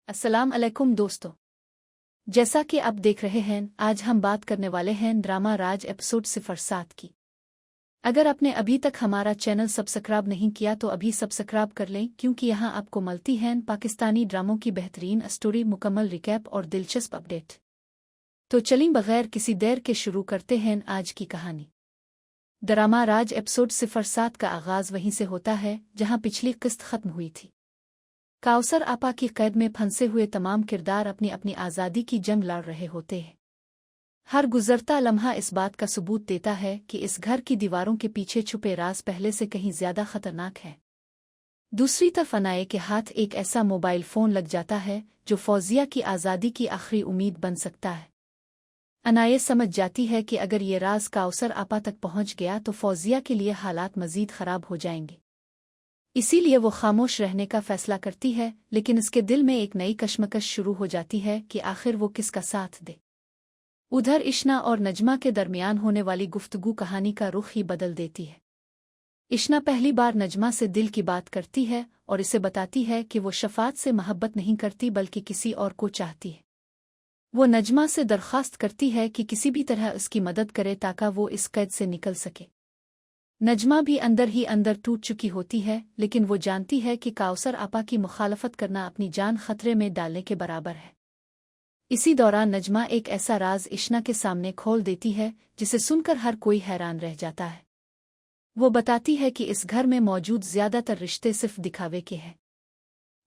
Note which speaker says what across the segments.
Speaker 1: अस्सलाम अलैकुम दोस्तों। जैसा कि आप देख रहे हैं, आज हम बात करने वाले हैं ड्रामा राज एपिसोड 07 की। अगर आपने अभी तक हमारा चैनल सब्सक्राइब नहीं किया तो अभी सब्सक्राइब कर लें, क्योंकि यहाँ आपको मिलती हैं पाकिस्तानी ड्रामों की बेहतरीन स्टोरी, मुकम्मल रिकैप और दिलचस्प अपडेट। तो चलिए बगैर किसी देर के शुरू करते हैं आज की कहानी। ड्रामा राज एपिसोड 07 का आगाज वहीं से होता है जहाँ पिछली किस्त खत्म हुई थी। काउसर आपा की कैद में फंसे हुए तमाम किरदार अपनी अपनी आज़ादी की जंग लड़ रहे होते हैं। हर गुजरता लम्हा इस बात का सबूत देता है कि इस घर की दीवारों के पीछे छुपे राज पहले से कहीं ज्यादा खतरनाक है। दूसरी तरफ अनाये के हाथ एक ऐसा मोबाइल फोन लग जाता है जो फौजिया की आज़ादी की आखिरी उम्मीद बन सकता है। अनाये समझ जाती है कि अगर ये राज काउसर आपा तक पहुंच गया तो फौजिया के लिए हालात मजीद खराब हो जाएंगे। इसीलिए वो खामोश रहने का फैसला करती है, लेकिन इसके दिल में एक नई कश्मकश शुरू हो जाती है कि आखिर वो किसका साथ दे। उधर इश्ना और नजमा के दरमियान होने वाली गुफ्तगू कहानी का रुख ही बदल देती है। इश्ना पहली बार नजमा से दिल की बात करती है और इसे बताती है कि वो शफात से मोहब्बत नहीं करती बल्कि किसी और को चाहती है। वो नजमा से दरख्वास्त करती है कि किसी भी तरह उसकी मदद करे ताकि वो इस कैद से निकल सके। नजमा भी अंदर ही अंदर टूट चुकी होती है, लेकिन वो जानती है कि काउसर आपा की मुखालफत करना अपनी जान खतरे में डालने के बराबर है। इसी दौरान नजमा एक ऐसा राज इश्ना के सामने खोल देती है जिसे सुनकर हर कोई हैरान रह जाता है। वो बताती है कि इस घर में मौजूद ज्यादातर रिश्ते सिर्फ दिखावे के हैं।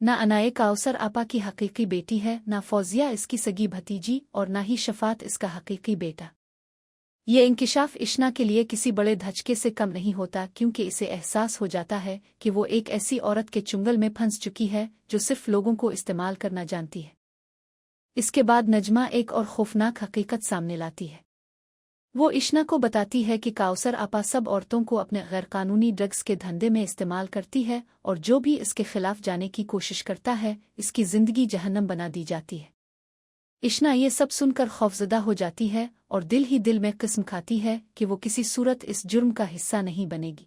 Speaker 1: न अनाये काउसर आपा की हकीकी बेटी है, न फौजिया इसकी सगी भतीजी, और न ही शफात इसका हकीकी बेटा। ये इंकिशाफ इश्ना के लिए किसी बड़े धचके से कम नहीं होता, क्योंकि इसे एहसास हो जाता है कि वो एक ऐसी औरत के चुंगल में फंस चुकी है जो सिर्फ लोगों को इस्तेमाल करना जानती है। इसके बाद नजमा एक और खौफनाक हकीकत सामने लाती है। वो इश्ना को बताती है कि काउसर आपा सब औरतों को अपने गैरकानूनी ड्रग्स के धंधे में इस्तेमाल करती है, और जो भी इसके खिलाफ जाने की कोशिश करता है इसकी जिंदगी जहन्नम बना दी जाती है। इश्ना ये सब सुनकर खौफजदा हो जाती है और दिल ही दिल में कसम खाती है कि वो किसी सूरत इस जुर्म का हिस्सा नहीं बनेगी।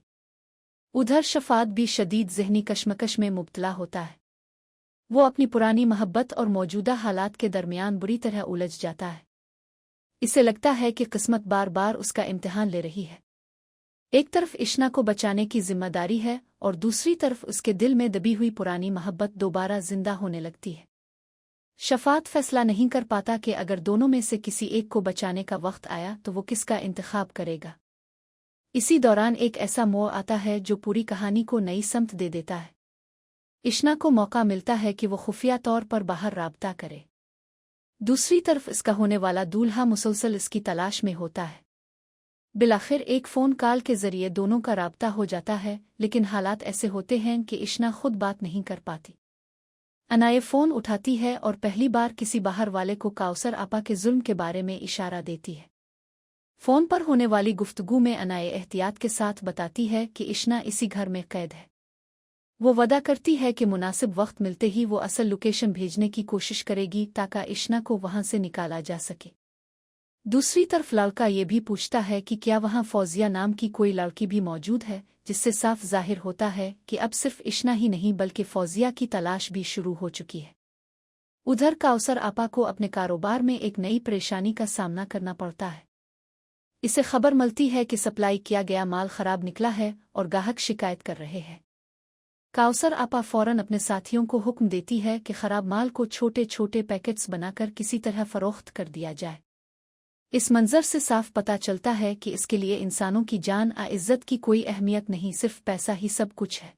Speaker 1: उधर शफात भी शदीद ज़हनी कशमकश में मुब्तला होता है। वो अपनी पुरानी मोहब्बत और मौजूदा हालात के दरमियान बुरी तरह उलझ जाता है। इसे लगता है कि किस्मत बार बार उसका इम्तिहान ले रही है। एक तरफ इश्ना को बचाने की जिम्मेदारी है और दूसरी तरफ उसके दिल में दबी हुई पुरानी मोहब्बत दोबारा जिंदा होने लगती है। शफात फैसला नहीं कर पाता कि अगर दोनों में से किसी एक को बचाने का वक्त आया तो वो किसका इंतखाब करेगा। इसी दौरान एक ऐसा मोड़ आता है जो पूरी कहानी को नई समत दे देता है। इश्ना को मौका मिलता है कि वो खुफिया तौर पर बाहर राब्ता करे। दूसरी तरफ इसका होने वाला दूल्हा मुसलसल इसकी तलाश में होता है। बिलाखिर एक फ़ोन कॉल के जरिए दोनों का राब्ता हो जाता है, लेकिन हालात ऐसे होते हैं कि इश्ना खुद बात नहीं कर पाती। अनाये फ़ोन उठाती है और पहली बार किसी बाहर वाले को काउसर आपा के जुल्म के बारे में इशारा देती है। फ़ोन पर होने वाली गुफ्तगू में अनाये एहतियात के साथ बताती है कि इश्ना इसी घर में कैद है। वो वादा करती है कि मुनासिब वक्त मिलते ही वो असल लोकेशन भेजने की कोशिश करेगी ताकि इश्ना को वहां से निकाला जा सके। दूसरी तरफ लड़का ये भी पूछता है कि क्या वहां फौजिया नाम की कोई लड़की भी मौजूद है, जिससे साफ जाहिर होता है कि अब सिर्फ इश्ना ही नहीं बल्कि फौजिया की तलाश भी शुरू हो चुकी है। उधर काउसर आपा को अपने कारोबार में एक नई परेशानी का सामना करना पड़ता है। इसे खबर मिलती है कि सप्लाई किया गया माल खराब निकला है और ग्राहक शिकायत कर रहे हैं। काउसर आपा फौरन अपने साथियों को हुक्म देती है कि खराब माल को छोटे छोटे पैकेट्स बनाकर किसी तरह फरोख्त कर दिया जाए। इस मंजर से साफ पता चलता है कि इसके लिए इंसानों की जान आ इज्जत की कोई अहमियत नहीं, सिर्फ पैसा ही सब कुछ है।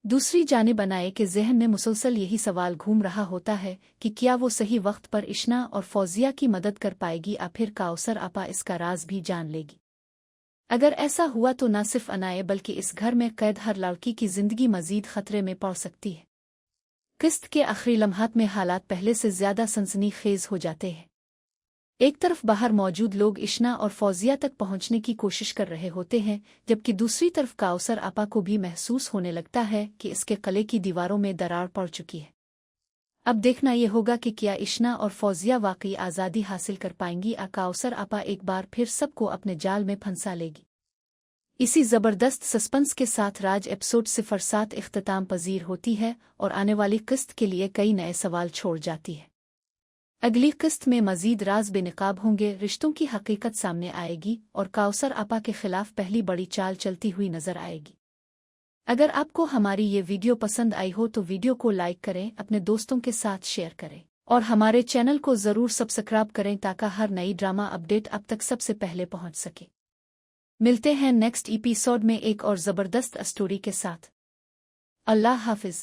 Speaker 1: दूसरी जानिब अनाये के ज़हन में मुसलसल यही सवाल घूम रहा होता है कि क्या वो सही वक्त पर इश्ना और फौजिया की मदद कर पाएगी या फिर काउसर आपा इसका राज भी जान लेगी। अगर ऐसा हुआ तो न सिर्फ अनाये बल्कि इस घर में कैद हर लड़की की जिंदगी मजीद खतरे में पड़ सकती है। किस्त के आखिरी लम्हात में हालात पहले से ज्यादा सनसनीखेज हो जाते हैं। एक तरफ बाहर मौजूद लोग इश्ना और फौजिया तक पहुंचने की कोशिश कर रहे होते हैं, जबकि दूसरी तरफ काउसर आपा को भी महसूस होने लगता है कि इसके किले की दीवारों में दरार पड़ चुकी है। अब देखना यह होगा कि क्या इश्ना और फौजिया वाकई आज़ादी हासिल कर पाएंगी या काउसर आपा एक बार फिर सबको अपने जाल में फंसा लेगी। इसी ज़बरदस्त सस्पेंस के साथ राज एपिसोड 07 इख्तिताम पजीर होती है और आने वाली किस्त के लिए कई नए सवाल छोड़ जाती है। अगली किस्त में मजीद राज बेनकाब होंगे, रिश्तों की हकीकत सामने आएगी और काउसर आपा के खिलाफ पहली बड़ी चाल चलती हुई नजर आएगी। अगर आपको हमारी ये वीडियो पसंद आई हो तो वीडियो को लाइक करें, अपने दोस्तों के साथ शेयर करें और हमारे चैनल को ज़रूर सब्सक्राइब करें ताकि हर नई ड्रामा अपडेट अब तक सबसे पहले पहुंच सके। मिलते हैं नेक्स्ट एपिसोड में एक और ज़बरदस्त स्टोरी के साथ। अल्लाह हाफिज़।